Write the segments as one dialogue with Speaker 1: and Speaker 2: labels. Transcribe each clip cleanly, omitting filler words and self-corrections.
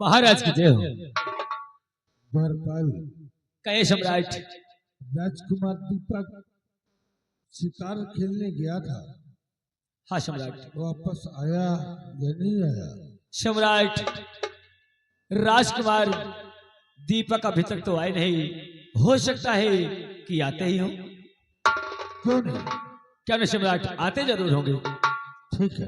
Speaker 1: महाराज की जय हो।
Speaker 2: द्वारपाल
Speaker 1: कहे सम्राट।
Speaker 2: राजकुमार दीपक शिकार खेलने गया था,
Speaker 1: हाँ सम्राट।
Speaker 2: वापस आया या नहीं आया?
Speaker 1: सम्राट, राजकुमार दीपक अभी तक तो आए नहीं, हो सकता है कि आते ही हो।
Speaker 2: क्यों नहीं?
Speaker 1: क्या नहीं सम्राट, आते जरूर होंगे।
Speaker 2: ठीक है।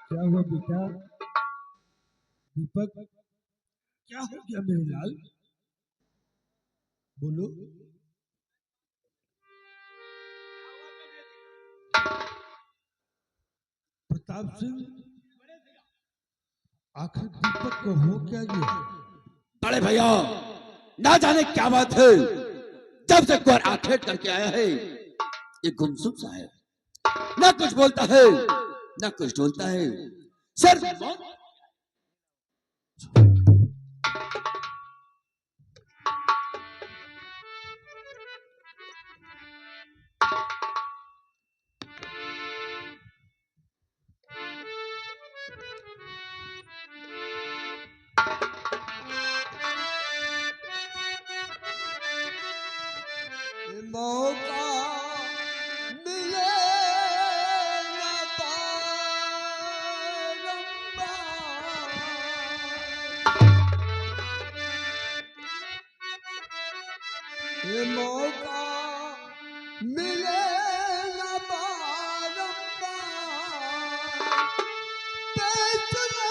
Speaker 2: क्या हुआ बेटा? दीपक, क्या हो गया मेरे लाल? बोलो। प्रताप सिंह, आखिर दीपक को हो क्या गया?
Speaker 3: बड़े भैया, ना जाने क्या बात है, जब से कुंवर आखेट करके आया है ये गुमसुम सा है, ना कुछ बोलता है ना कुछ डोलता है। सर
Speaker 2: मौका मिले ना बारंबार, ये मौका मिले ना बारंबार, बेचने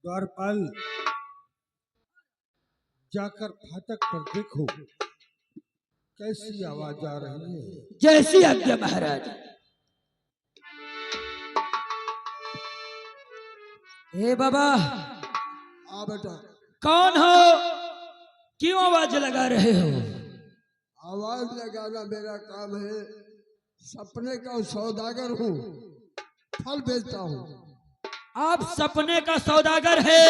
Speaker 2: द्वारपाल, जाकर फाटक पर देखो कैसी आवाज आ रही है।
Speaker 3: जैसी आज्ञा महाराज।
Speaker 1: ए बाबा,
Speaker 2: आ बेटा।
Speaker 1: कौन हो? क्यों आवाज लगा रहे हो?
Speaker 2: आवाज लगाना मेरा काम है। सपने का सौदागर हूँ, फल बेचता हूँ।
Speaker 1: आप सपने का सौदागर है,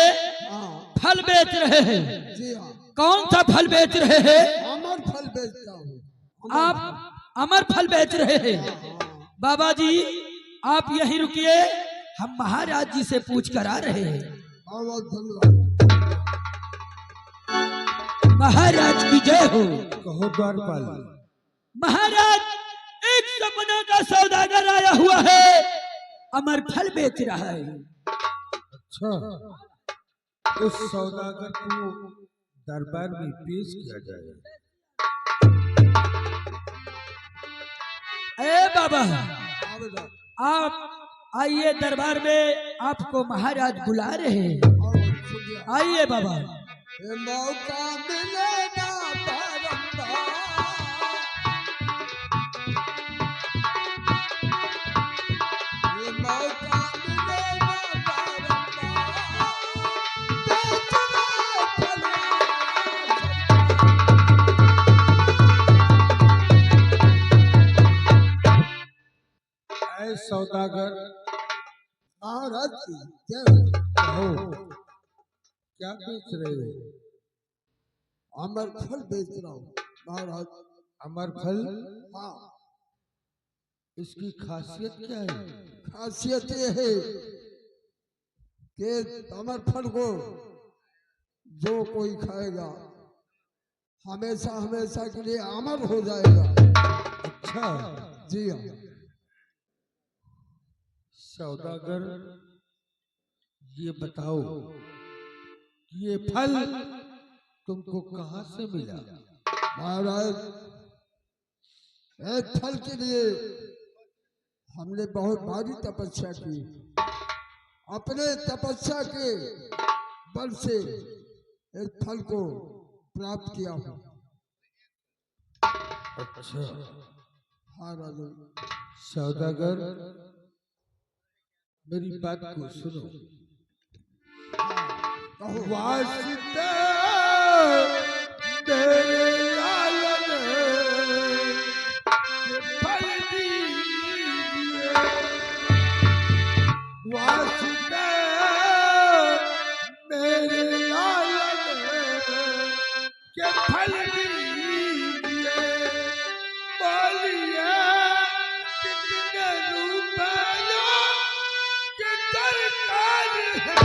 Speaker 2: हाँ
Speaker 1: फल बेच रहे हैं।
Speaker 2: जी हाँ,
Speaker 1: कौन सा फल बेच रहे हैं?
Speaker 2: अमर फल बेचता हूँ।
Speaker 1: आप अमर फल बेच रहे हैं। बाबा जी, आप यहीं रुकिए, हम महाराज जी से पूछ कर आ रहे हैं।
Speaker 2: बहुत धन्यवाद।
Speaker 1: महाराज की जय हो।
Speaker 2: कहो द्वारपाल।
Speaker 1: महाराज, एक सपना का सौदागर आया हुआ है, अमर फल बेच रहा है।
Speaker 2: अच्छा, उस सौदागर को दरबार में पेश किया जाए।
Speaker 1: ए बाबा, आप आइए दरबार में, आपको महाराज बुला रहे हैं। आइए बाबा।
Speaker 2: ये मौका मिलेगा बारंबार, ये मौका मिलेगा बारंबार, बेचना
Speaker 4: ऐ सौदागर
Speaker 2: महाराज की जय।
Speaker 4: कहो क्या बेच रहे हो?
Speaker 2: अमर फल बेच रहा हूँ महाराज।
Speaker 4: अमर फल,
Speaker 2: हाँ,
Speaker 4: इसकी खासियत क्या है?
Speaker 2: खासियत ये है कि अमर फल को जो कोई खाएगा हमेशा हमेशा के लिए अमर हो जाएगा।
Speaker 4: अच्छा
Speaker 2: जी हाँ।
Speaker 4: सौदागर, ये बताओ ये फल तुमको कहाँ से मिला?
Speaker 2: महाराज, एक फल के लिए हमने बहुत भारी तपस्या की, अपने तपस्या के बल से एक फल को प्राप्त किया हूँ।
Speaker 4: अच्छा
Speaker 2: हाँ राजा।
Speaker 4: सौदागर, मेरी बात को सुनो।
Speaker 2: कहो।
Speaker 4: वास्ते तेरे लालन के फल दीजिए, वास्ते मेरे लालन के फल दीजिए, बोलिए कितने रुपयों की दरकार है?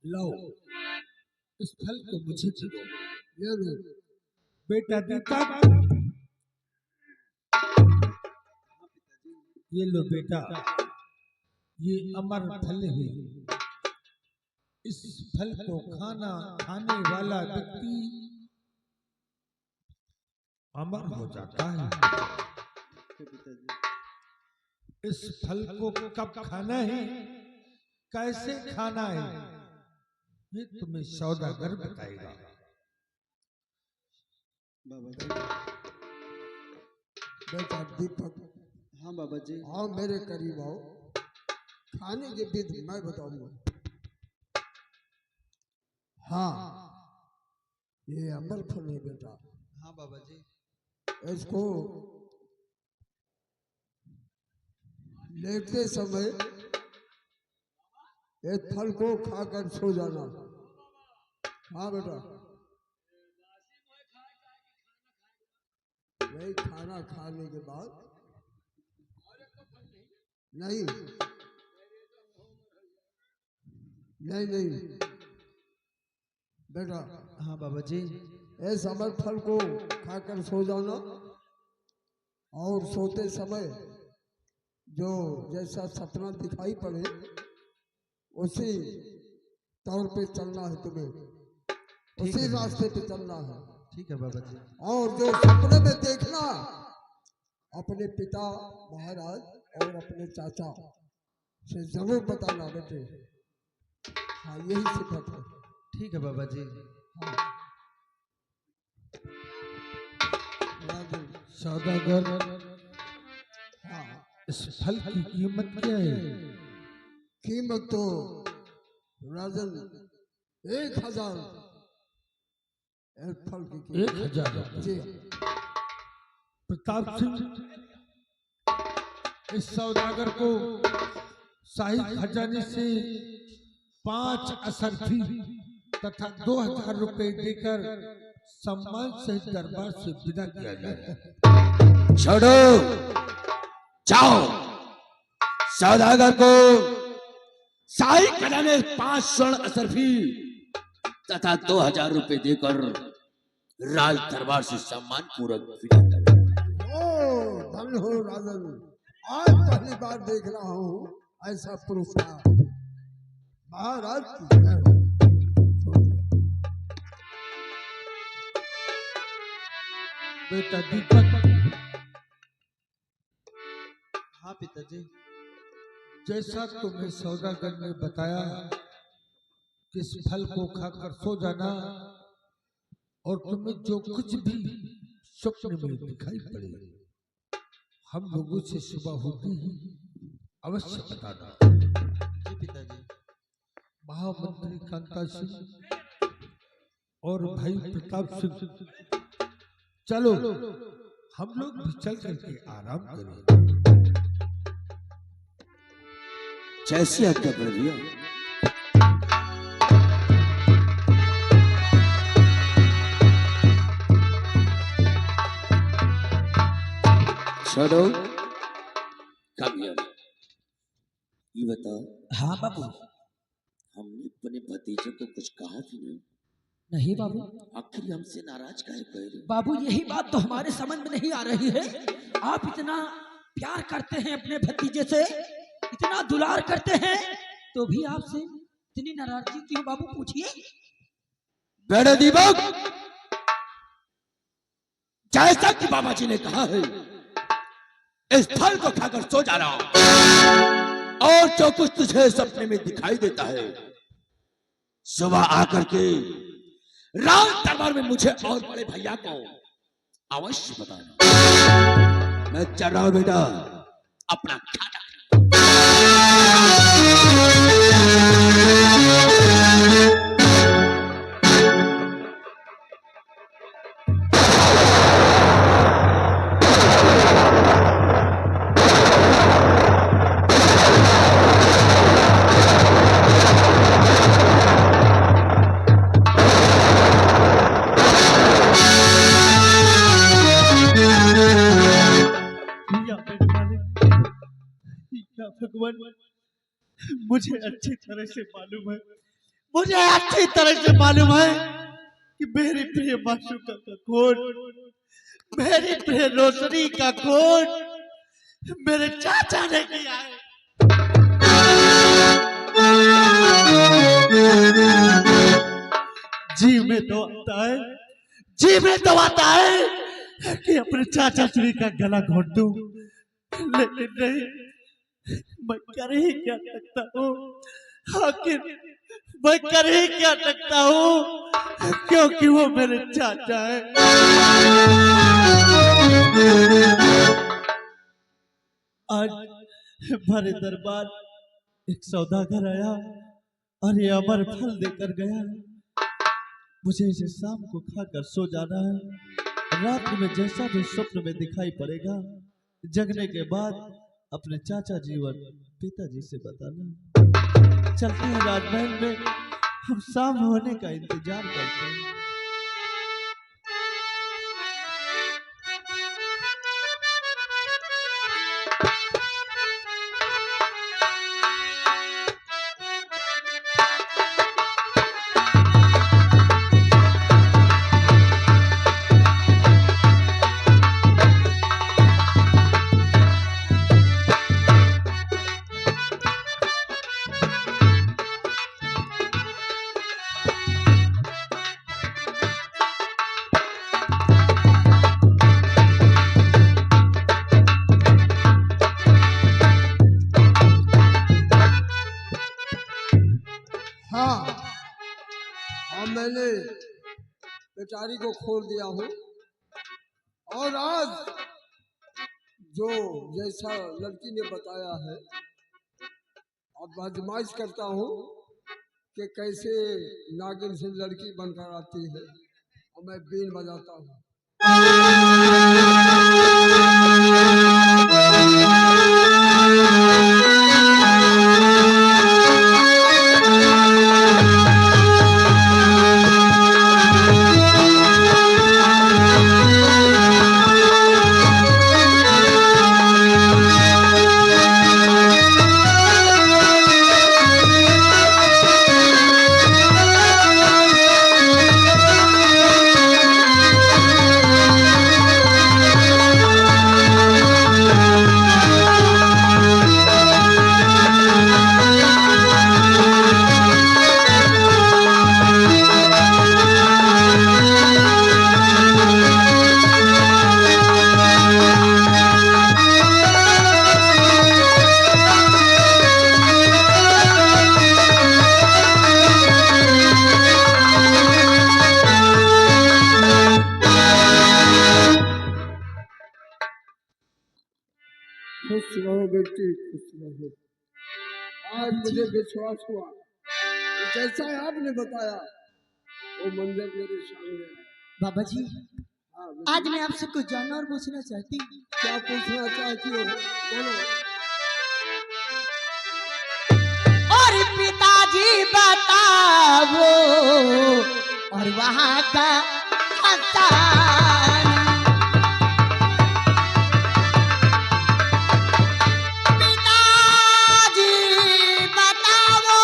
Speaker 4: लो, इस फल को मुझे दो।
Speaker 2: ये लो।
Speaker 4: बेटा दीपक, ये लो बेटा, ये अमर फल है। इस फल को खाने वाला व्यक्ति अमर हो जाता है। इस फल को कब खाना है, कैसे खाना है, ये तुम्हें सौदागर बताएगा।
Speaker 5: बाबा जी।
Speaker 2: बेटा दीपक,
Speaker 5: हाँ बाबा जी।
Speaker 2: आओ मेरे करीब आओ, खाने की विधि मैं बताऊंगा। हाँ, ये अमर फल है बेटा।
Speaker 5: हाँ बाबा जी।
Speaker 2: इसको लेटते समय एक फल को खाकर सो जाना। हाँ बेटा, नहीं खाना खाने के बाद नहीं नहीं नहीं बेटा।
Speaker 5: हाँ बाबा जी।
Speaker 2: इस अमर फल को खाकर सो जाना और सोते समय जो जैसा सपना दिखाई पड़े उसी तौर पे चलना है तुम्हें, उसी रास्ते पे चलना है।
Speaker 5: ठीक है बाबा जी।
Speaker 2: और जो सपने में देखना अपने पिता महाराज और अपने चाचा से जरूर बताना बेटे। हाँ यही सिफत है।
Speaker 5: ठीक है बाबा जी।
Speaker 2: हाँ राजन,
Speaker 4: सौदागर,
Speaker 2: हाँ
Speaker 4: इस फल की कीमत क्या है?
Speaker 2: कीमत तो राजन 1000 एक फल की कीमत।
Speaker 4: 1000 रुपये।
Speaker 2: जी
Speaker 4: प्रताप सिंह, इस सौदागर को शाही खजाने से 5 असरफी तथा 2000 रुपए देकर सम्मान सहित दरबार से विदा किया जाए।
Speaker 3: छोड़ो, जाओ। सौदागर को शाही खजाने 5 स्वर्ण असरफी तथा 2000 रुपए देकर राज दरबार से सम्मान पूर्वक विदा करो।
Speaker 2: ओ धन हो राजन, आज पहली बार देख रहा हूँ ऐसा पुरस्कार। महाराज की जय हो।
Speaker 4: बेटा दीपक,
Speaker 5: हाँ पिताजी।
Speaker 4: जैसा तुम्हें सौदागर ने बताया कि इस फल को खाकर सो जाना और तुम्हें जो कुछ भी स्वप्न में दिखाई पड़े हम लोगों से सुबह होती ही अवश्य बताना।
Speaker 5: जी पिताजी।
Speaker 4: महामंत्री कांता सिंह और भाई प्रताप सिंह, चलो हम लोग भी चल करके आराम करें।
Speaker 3: जैसी आज्ञा कर दिया। छोड़ो, कम हियर। ये बताओ,
Speaker 1: हाँ बाबू।
Speaker 3: हमने अपने भतीजे को कुछ कहा भी नहीं।
Speaker 1: नहीं बाबू।
Speaker 3: आखिर हमसे नाराज काहे कह रहे?
Speaker 1: बाबू यही बात तो हमारे समझ में नहीं आ रही है। आप इतना प्यार करते हैं अपने भतीजे से, इतना दुलार करते हैं, तो भी आपसे इतनी नाराजगी क्यों बाबू, पूछिए।
Speaker 3: बेटे दीपक, जैसा कि बाबा जी ने कहा है, इस फल को खाकर सो जाना और जो कुछ तुझे सपने में दिखाई देता है सुबह आकर के राज दरबार में मुझे और बड़े भैया को अवश्य बताना। मैं चल रहा हूं बेटा, अपना ख्याल रखना।
Speaker 6: भगवान, मुझे अच्छी तरह से मालूम है, मुझे अच्छी तरह से मालूम है कि मेरी प्रिय माशूका का खून, मेरी प्रिय रोशनी का खून मेरे चाचा ने किया है। जी में तो आता है, जी में तो आता है कि अपने चाचा श्री का गला घोट दूं, लेकिन नहीं, मैं कर ही क्या सकता हूँ। आखिर मैं कर ही क्या सकता हूँ, क्योंकि वो मेरे चाचा है। आज भरे दरबार एक सौदागर आया और ये अमर फल देकर गया। मुझे इसे शाम को खाकर सो जाना है। रात में जैसा भी स्वप्न में दिखाई पड़ेगा, जगने के बाद अपने चाचा जी और पिताजी से बताना। चलते हैं राजमहल में, हम शाम होने का इंतजार करते हैं।
Speaker 2: हाँ हाँ, मैंने बेचारी को खोल दिया हूँ और आज जो जैसा लड़की ने बताया है अब आजमाइश करता हूँ कि कैसे नागिन से लड़की बनकर आती है और मैं बीन बजाता हूँ। खुश रहो बेटी, खुश रहो। आज मुझे विश्वास हुआ कि जैसा आपने बताया वो मंजर मेरे सामने है।
Speaker 1: बाबा जी,
Speaker 2: हाँ,
Speaker 1: आज मैं आपसे कुछ जानना और पूछना चाहती हूँ।
Speaker 2: क्या पूछना चाहती हो बोलो।
Speaker 1: और पिताजी बताओ और वहाँ का स्थान। पिताजी बताओ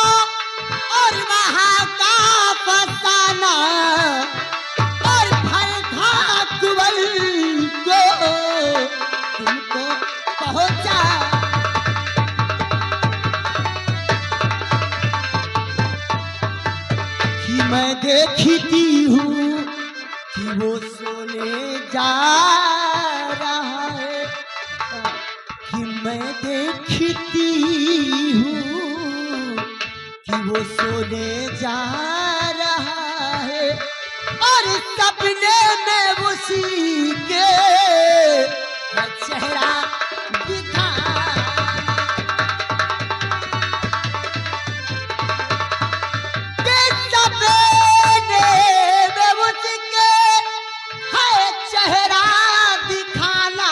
Speaker 1: और वहाँ का फसाना और फल खा कुंवर को तुमको पहुँचा। कि मैं देखती हूँ कि वो सोने जा रहा है। कि मैं देखती हूँ कि वो सोने जा रहा है और सपने में उसी के चेहरा दिखा। चेहरा दिखाना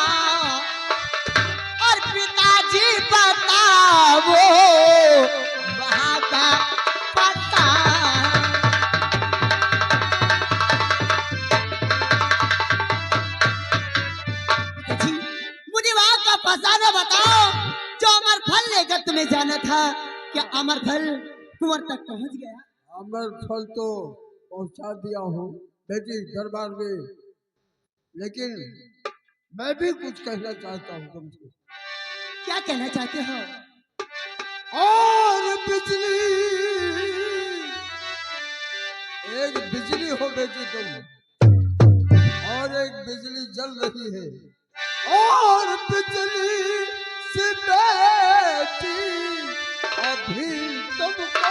Speaker 1: और पिताजी बताओ वहाँ का पता। पिताजी, मुझे वहाँ का फसाना बताओ जो अमर फल लेकर तुम्हें जाना था। क्या अमर फल कुंवर तक पहुँच गया?
Speaker 2: अमर फल तो पहुंचा दिया हूँ बेटी दरबार में, लेकिन मैं भी कुछ कहना चाहता हूँ तुमसे।
Speaker 1: क्या कहना चाहते हो?
Speaker 2: और बिजली, एक बिजली हो बेटी तुम, और एक बिजली जल रही है और बिजली से बेटी अभी तुमको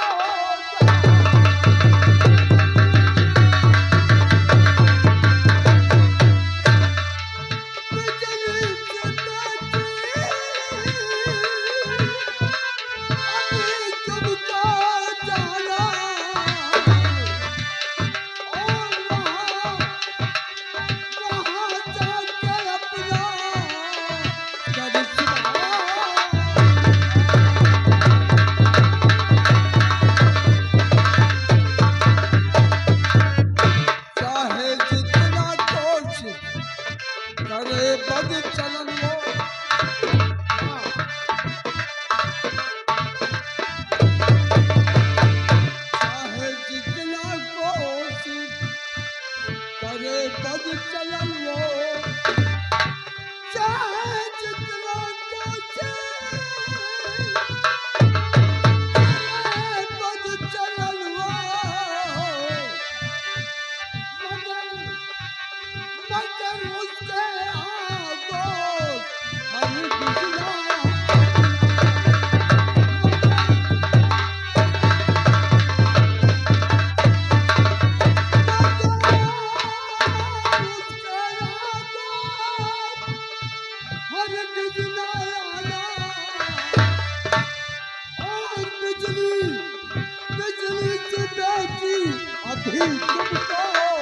Speaker 2: भी तुम सो जाना।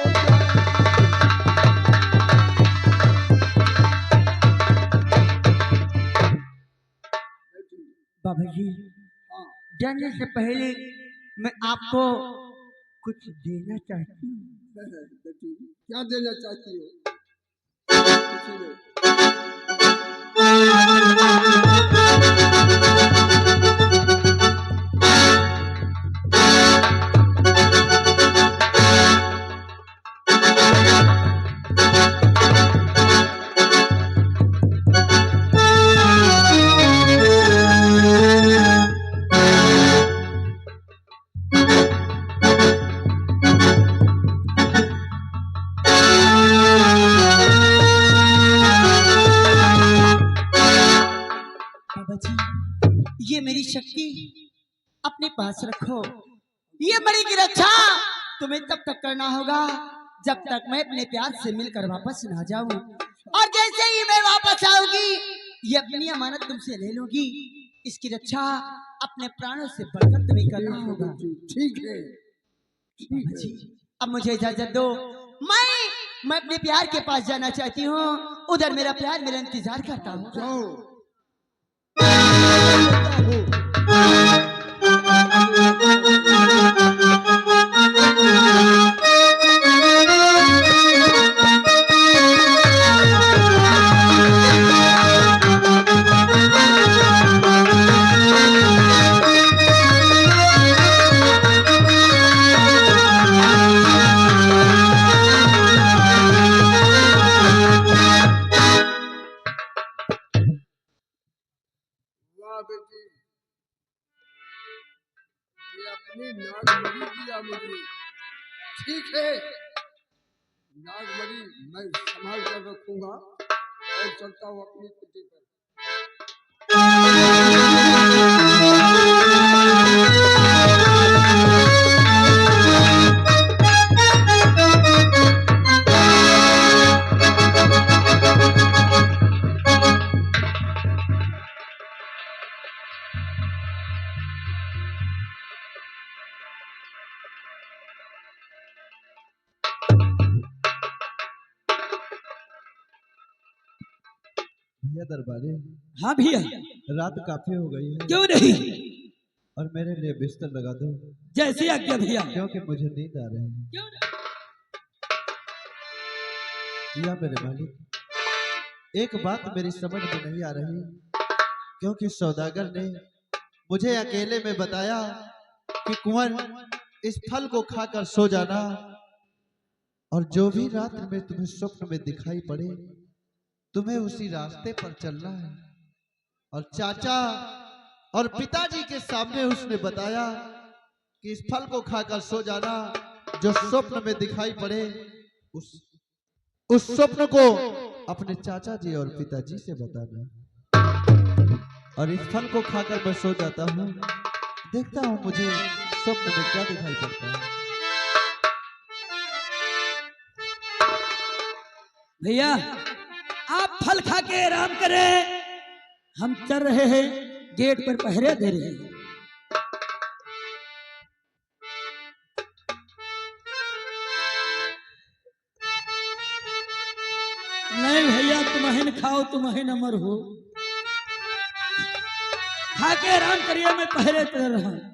Speaker 7: बाबा जी, जाने से पहले मैं आपको कुछ देना चाहती हूँ।
Speaker 2: बेटी क्या देना चाहती हो? किसी ने
Speaker 7: बाबा जी, ये मेरी शक्ति अपने पास रखो। ये मणि की रक्षा तुम्हें तब तक करना होगा जब तक मैं अपने प्यार से मिलकर वापस ना जाऊं। और जैसे ही मैं वापस आऊंगी, ये अपनी अमानत तुमसे ले लूंगी। इसकी रक्षा अपने प्राणों से बढ़कर तुम्हें करना होगा।
Speaker 2: ठीक है, ठीक
Speaker 7: बाबा जी,
Speaker 2: है।
Speaker 7: अब मुझे इजाजत दो। मैं अपने प्यार के पास जाना चाहती हूँ। उधर मेरा प्यार मेरा इंतजार करता हूँ।
Speaker 2: जाओ। वाह बेटी, ये अपनी नागमणि दिया मुझे। ठीक है, नागमणि मैं संभाल कर रखूंगा और चलता हूँ अपनी कुटी पर।
Speaker 5: भैया दरबारी,
Speaker 1: हाँ भैया,
Speaker 5: रात काफी हो गई है
Speaker 1: क्यों नहीं?
Speaker 5: और मेरे लिए बिस्तर लगा दो,
Speaker 1: जैसी आज्ञा भैया।
Speaker 5: क्योंकि मुझे नींद आ रही है।
Speaker 1: क्यों नहीं?
Speaker 5: या मेरे मालिक, एक बात मेरी समझ में नहीं आ रही, क्योंकि सौदागर ने मुझे अकेले में बताया कि कुंवर इस फल को खाकर सो जाना, और जो भी रात में तुम्हें स्वप्न में दिखाई पड़े तुम्हें उसी रास्ते पर चलना है। और चाचा और पिताजी के सामने उसने बताया कि इस फल को खाकर सो जाना, जो स्वप्न में दिखाई पड़े उस स्वप्न को अपने चाचा जी और पिताजी से बताना। और इस फल को खाकर मैं सो जाता हूँ, देखता हूँ मुझे स्वप्न में क्या दिखाई पड़ता है।
Speaker 1: भैया, आप फल खा के आराम करें, हम चल रहे हैं, गेट पर पहरे दे रहे हैं। नहीं भैया, तुम्हें खाओ, तुम्हें अमर हो, खा के आराम करिए, मैं पहरे कर रहा हूं।